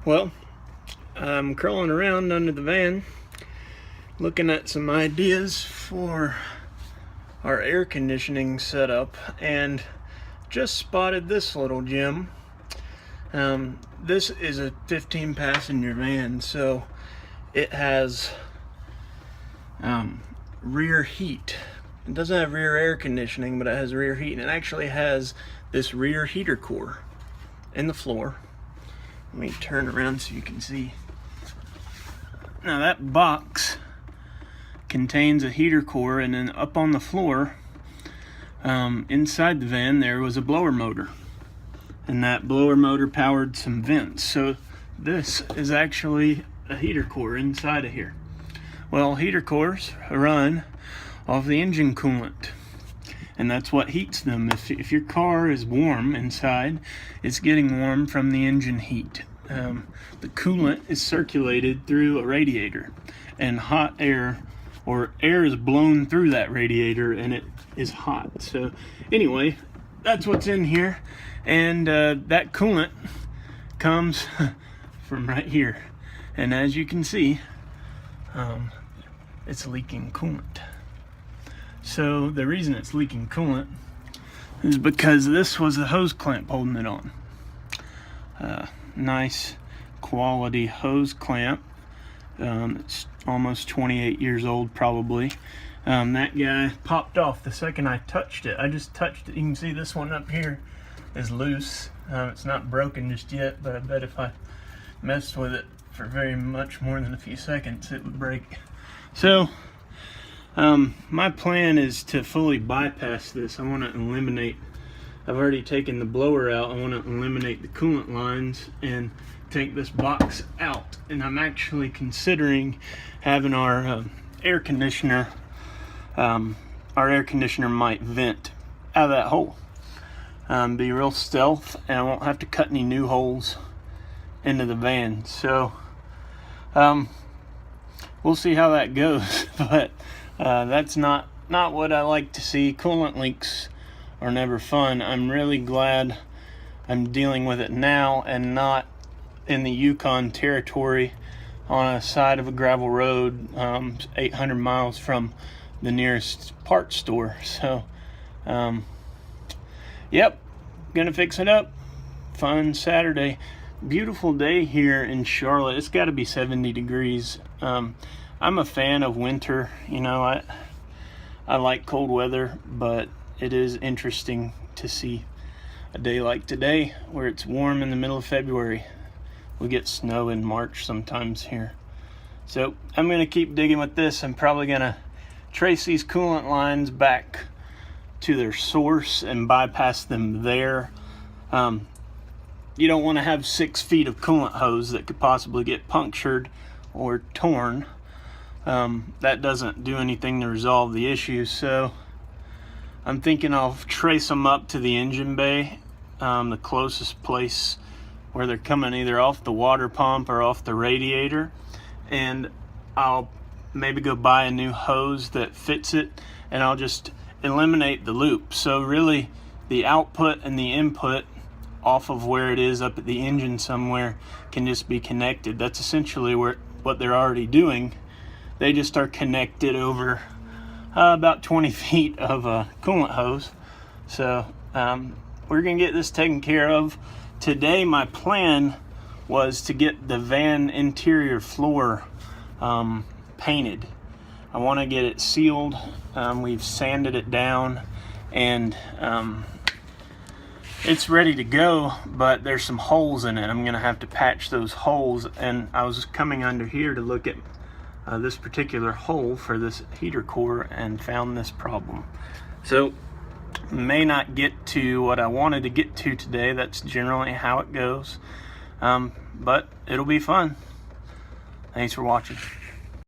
Well, I'm crawling around under the van looking at some ideas for our air conditioning setup and just spotted this little gem. This is a 15 passenger van, so it has rear heat. It doesn't have rear air conditioning, but it has rear heat, and it actually has this rear heater core in the floor. Let me turn around so you can see. Now that box contains a heater core, and then up on the floor inside the van there was a blower motor, and that blower motor powered some vents. So this is actually a heater core inside of here. Well, heater cores run off the engine coolant, and that's what heats them. If your car is warm inside, it's getting warm from the engine heat. The coolant is circulated through a radiator, and hot air or air is blown through that radiator, and it is hot. So anyway, that's what's in here, and that coolant comes from right here, and as you can see, it's leaking coolant. So the reason it's leaking coolant is because this was the hose clamp holding it on. Nice quality hose clamp. It's almost 28 years old probably. That guy popped off the second I touched it. I just touched it. You can see this one up here is loose. It's not broken just yet, but I bet if I messed with it for very much more than a few seconds, it would break. So my plan is to fully bypass this. I want to eliminate, I've already taken the blower out. I want to eliminate the coolant lines and take this box out. And I'm actually considering having our air conditioner might vent out of that hole. Be real stealth, and I won't have to cut any new holes into the van. So we'll see how that goes. But that's not what I like to see. Coolant leaks are never fun. I'm really glad I'm dealing with it now and not in the Yukon territory on a side of a gravel road 800 miles from the nearest parts store. So yep, gonna fix it up. Fun Saturday. Beautiful day here in Charlotte. It's got to be 70 degrees. I'm a fan of winter. You know, I like cold weather, but it is interesting to see a day like today where it's warm in the middle of February. We get snow in March sometimes here. So I'm going to keep digging with this. I'm probably going to trace these coolant lines back to their source and bypass them there. You don't want to have 6 feet of coolant hose that could possibly get punctured or torn. That doesn't do anything to resolve the issue. So I'm thinking I'll trace them up to the engine bay, the closest place where they're coming either off the water pump or off the radiator, and I'll maybe go buy a new hose that fits it, and I'll just eliminate the loop. So really the output and the input off of where it is up at the engine somewhere can just be connected. That's essentially what they're already doing. They just are connected over about 20 feet of a coolant hose. So we're gonna get this taken care of. Today my plan was to get the van interior floor painted. I want to get it sealed. We've sanded it down, and it's ready to go, but there's some holes in it. I'm gonna have to patch those holes, and I was coming under here to look at this particular hole for this heater core and found this problem. So may not get to what I wanted to get to today. That's generally how it goes, but it'll be fun. Thanks for watching.